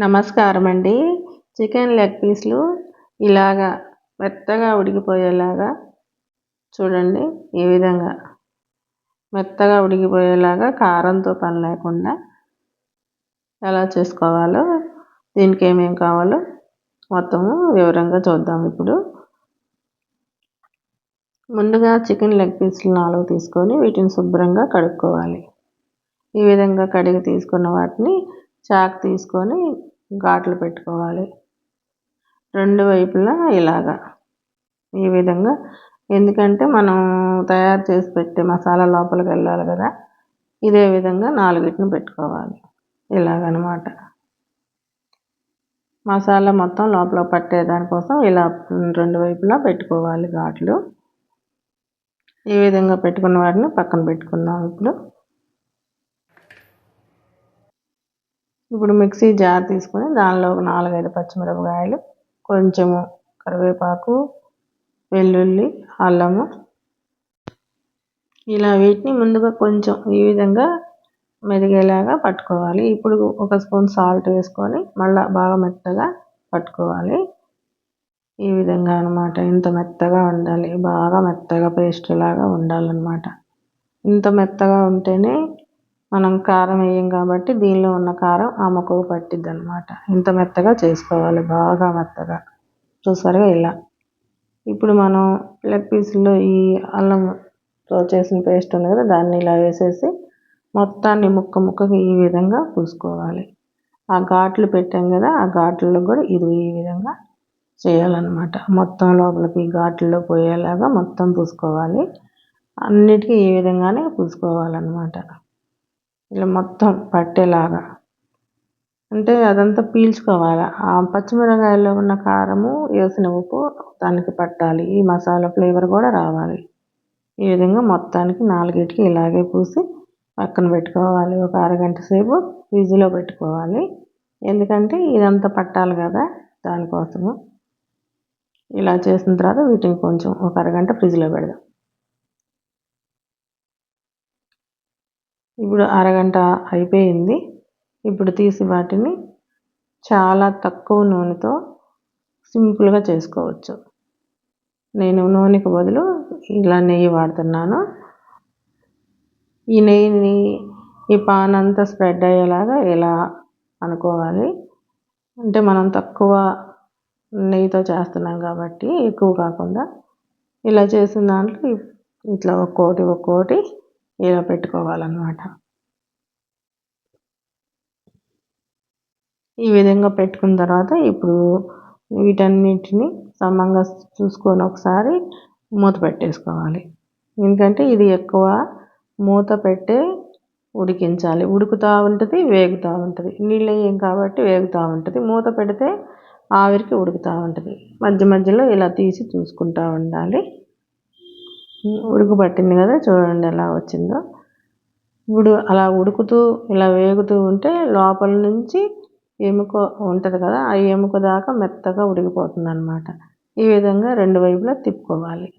నమస్కారం అండి. Chicken leg పీస్లు ఇలాగా మెత్తగా ఉడికిపోయేలాగా చూడండి. ఈ విధంగా మెత్తగా ఉడికిపోయేలాగా కారంతో పని లేకుండా ఎలా చేసుకోవాలో, దీనికి ఏమేమి కావాలో మొత్తము వివరంగా చూద్దాం. ఇప్పుడు ముందుగా చికెన్ లెగ్ పీస్లు 4 తీసుకొని వీటిని శుభ్రంగా కడుక్కోవాలి. ఈ విధంగా కడిగి తీసుకున్న వాటిని చాకు తీసుకొని ఘాట్లు పెట్టుకోవాలి. రెండు వైపులా ఇలాగా ఈ విధంగా, ఎందుకంటే మనం తయారు చేసి పెట్టే మసాలా లోపలికి వెళ్ళాలి కదా. ఇదే విధంగా 4 పెట్టుకోవాలి. ఇలాగనమాట మసాలా మొత్తం లోపల పట్టేదానికోసం ఇలా రెండు వైపులా పెట్టుకోవాలి ఘాట్లు. ఈ విధంగా పెట్టుకున్న వాటిని పక్కన పెట్టుకుందాం. ఇప్పుడు మిక్సీ జార్ తీసుకొని దానిలో 4-5 పచ్చిమిరపకాయలు, కొంచెము కరివేపాకు, వెల్లుల్లి, అల్లము, ఇలా వీటిని ముందుగా కొంచెం ఈ విధంగా మెదిగేలాగా పట్టుకోవాలి. ఇప్పుడు 1 స్పూన్ సాల్ట్ వేసుకొని మళ్ళీ బాగా మెత్తగా పట్టుకోవాలి. ఈ విధంగా అనమాట. ఇంత మెత్తగా ఉండాలి, బాగా మెత్తగా పేస్ట్ లాగా ఉండాలన్నమాట. ఇంత మెత్తగా ఉంటేనే మనం కారం వేయం కాబట్టి దీనిలో ఉన్న కారం ఆ ముక్కకు పట్టిద్ది అనమాట. ఇంత మెత్తగా చేసుకోవాలి, బాగా మెత్తగా. చూసారుగా ఇలా. ఇప్పుడు మనం లెగ్ పీసుల్లో ఈ అల్లంతో చేసిన పేస్ట్ ఉంది కదా, దాన్ని ఇలా వేసేసి మొత్తాన్ని ముక్కకి ఈ విధంగా పూసుకోవాలి. ఆ ఘాట్లు పెట్టాం కదా, ఆ ఘాట్లలో కూడా ఇది ఈ విధంగా చేయాలన్నమాట. మొత్తం లోపలికి ఘాట్లలో పోయేలాగా మొత్తం పూసుకోవాలి. అన్నిటికీ ఈ విధంగానే పూసుకోవాలన్నమాట. ఇలా మొత్తం పట్టేలాగా, అంటే అదంతా పీల్చుకోవాలి. ఆ పచ్చిమిరకాయల్లో ఉన్న కారము, వేసిన ఉప్పు దానికి పట్టాలి. ఈ మసాలా ఫ్లేవర్ కూడా రావాలి. ఈ విధంగా మొత్తానికి 4 ఇలాగే పూసి పక్కన పెట్టుకోవాలి. ఒక అరగంట సేపు ఫ్రిడ్జ్లో పెట్టుకోవాలి. ఎందుకంటే ఇదంతా పట్టాలి కదా, దానికోసము. ఇలా చేసిన తర్వాత వీటిని కొంచెం ఒక అరగంట ఫ్రిడ్జ్లో పెడదాం. ఇప్పుడు అరగంట అయిపోయింది. ఇప్పుడు తీసి వాటిని చాలా తక్కువ నూనెతో సింపుల్గా చేసుకోవచ్చు. నేను నూనెకి బదులు ఇలా నెయ్యి వాడుతున్నాను. ఈ నెయ్యిని ఈ పాన్ అంతా స్ప్రెడ్ అయ్యేలాగా ఇలా అనుకోవాలి. అంటే మనం తక్కువ నెయ్యితో చేస్తున్నాం కాబట్టి ఎక్కువ కాకుండా ఇలా చేసిన దాంట్లో ఇట్లా ఒక్కోటి ఇలా పెట్టుకోవాలన్నమాట. ఈ విధంగా పెట్టుకున్న తర్వాత ఇప్పుడు వీటన్నిటిని సమంగా చూసుకొని ఒకసారి మూత పెట్టేసుకోవాలి. ఎందుకంటే ఇది ఎక్కువ మూత పెట్టే ఉడికించాలి. ఉడుకుతూ ఉంటుంది, వేగుతూ ఉంటుంది. నీళ్ళు వేయం కాబట్టి వేగుతూ ఉంటుంది. మూత పెడితే ఆవిరికి ఉడుకుతూ ఉంటుంది. మధ్య మధ్యలో ఇలా తీసి చూసుకుంటూ ఉండాలి. ఉడుకు పట్టింది కదా, చూడండి ఎలా వచ్చిందో. ఇప్పుడు అలా ఉడుకుతూ ఇలా వేగుతూ ఉంటే లోపల నుంచి ఎముక ఉంటుంది కదా, ఆ ఎముక దాకా మెత్తగా ఉడికిపోతుంది అన్నమాట. ఈ విధంగా రెండు వైపులా తిప్పుకోవాలి.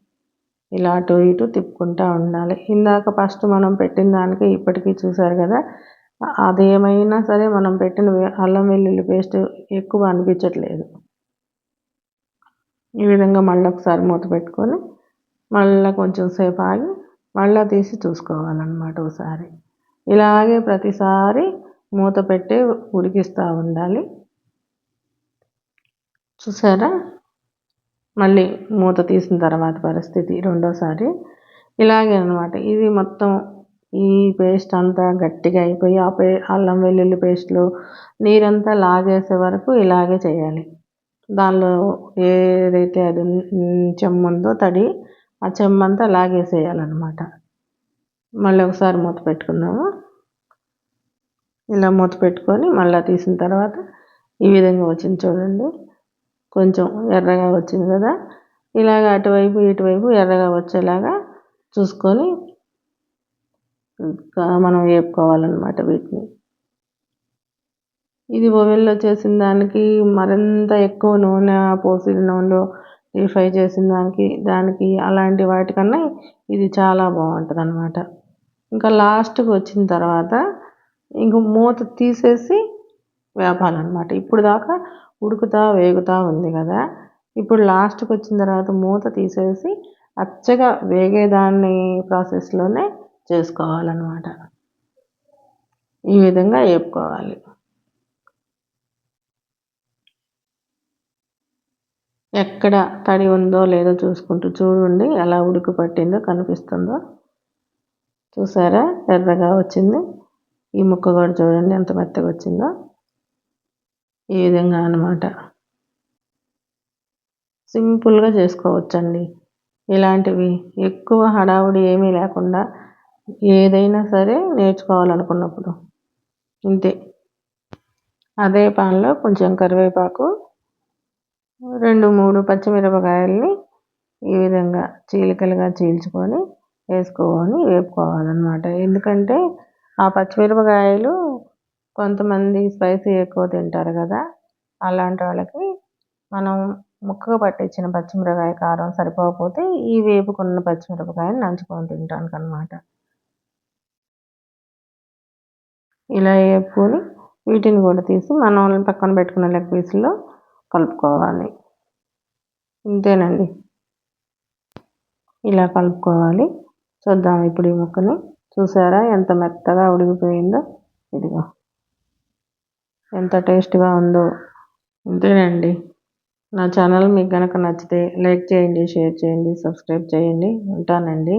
ఇలా అటు ఇటు తిప్పుకుంటూ ఉండాలి. ఇందాక ఫస్ట్ మనం పెట్టిన దానికి ఇప్పటికీ చూసారు కదా, అదేమైనా సరే మనం పెట్టిన అల్లం వెల్లుల్లి పేస్ట్ ఎక్కువ అనిపించట్లేదు. ఈ విధంగా మళ్ళీ ఒకసారి మూత పెట్టుకొని మళ్ళీ కొంచెం సేపు ఆగి మళ్ళీ తీసి చూసుకోవాలన్నమాట ఒకసారి. ఇలాగే ప్రతిసారి మూత పెట్టి ఉడికిస్తూ ఉండాలి. చూసారా, మళ్ళీ మూత తీసిన తర్వాత పరిస్థితి రెండోసారి ఇలాగే అనమాట. ఇది మొత్తం ఈ పేస్ట్ అంతా గట్టిగా అయిపోయి అల్లం వెల్లుల్లి పేస్ట్లో నీరంతా లాగేసే వరకు ఇలాగే చేయాలి. దానిలో ఏదైతే అది చెమ్ము ఉందో తడి, ఆ చెమ్మంతా లాగేసేయాలన్నమాట. మళ్ళీ ఒకసారి మూత పెట్టుకుందాము. ఇలా మూత పెట్టుకొని మళ్ళీ తీసిన తర్వాత ఈ విధంగా వచ్చింది చూడండి. కొంచెం ఎర్రగా వచ్చింది కదా, ఇలాగ అటువైపు ఇటువైపు ఎర్రగా వచ్చేలాగా చూసుకొని మనం వేపుకోవాలన్నమాట వీటిని. ఇది ఓవెన్లో చేసిన దానికి మరింత ఎక్కువ నూనె పోసి నూనెలో డీప్ ఫ్రై చేసిన దానికి అలాంటి వాటికన్నా ఇది చాలా బాగుంటుంది అన్నమాట. ఇంకా లాస్ట్కి వచ్చిన తర్వాత ఇంక మూత తీసేసి వేపాలన్నమాట. ఇప్పుడు దాకా ఉడుకుతా వేగుతా ఉంది కదా, ఇప్పుడు లాస్ట్కి వచ్చిన తర్వాత మూత తీసేసి అచ్చగా వేగేదాన్ని ప్రాసెస్లోనే చేసుకోవాలన్నమాట. ఈ విధంగా వేపుకోవాలి. ఎక్కడ తడి ఉందో లేదో చూసుకుంటూ చూడండి, ఎలా ఉడుకు పట్టిందో కనిపిస్తుందో. చూసారా, ఎర్రగా వచ్చింది. ఈ ముక్క కూడా చూడండి ఎంత మెత్తగా వచ్చిందో. ఈ విధంగా అన్నమాట. సింపుల్గా చేసుకోవచ్చండి ఇలాంటివి. ఎక్కువ హడావుడి ఏమీ లేకుండా ఏదైనా సరే నేర్చుకోవాలనుకున్నప్పుడు ఇంతే. అదే పాన్లో కొంచెం కరివేపాకు, 2-3 పచ్చిమిరపకాయల్ని ఈ విధంగా చీలికలుగా చీల్చుకొని వేసుకొని వేపుకోవాలన్నమాట. ఎందుకంటే ఆ పచ్చిమిరపకాయలు కొంతమంది స్పైసీ ఎక్కువ తింటారు కదా, అలాంటి వాళ్ళకి మనం ముక్కగా పట్టించిన పచ్చిమిరపకాయ కారం సరిపోకపోతే ఈ వేపుకున్న పచ్చిమిరపకాయని నంచుకొని తినడానికి అన్నమాట. ఇలా వేపుకొని వీటిని కూడా తీసి మనం పక్కన పెట్టుకున్న లెగ్ పీసుల్లో కలుపుకోవాలి. ఇంతేనండి, ఇలా కలుపుకోవాలి. చూద్దాం ఇప్పుడు ఈ ముక్కని. చూసారా ఎంత మెత్తగా ఉడికిపోయిందో. ఇదిగో ఎంత టేస్ట్గా ఉందో. ఇంతేనండి. నా ఛానల్ మీకు కనుక నచ్చితే లైక్ చేయండి, షేర్ చేయండి, సబ్స్క్రైబ్ చేయండి. ఉంటానండి.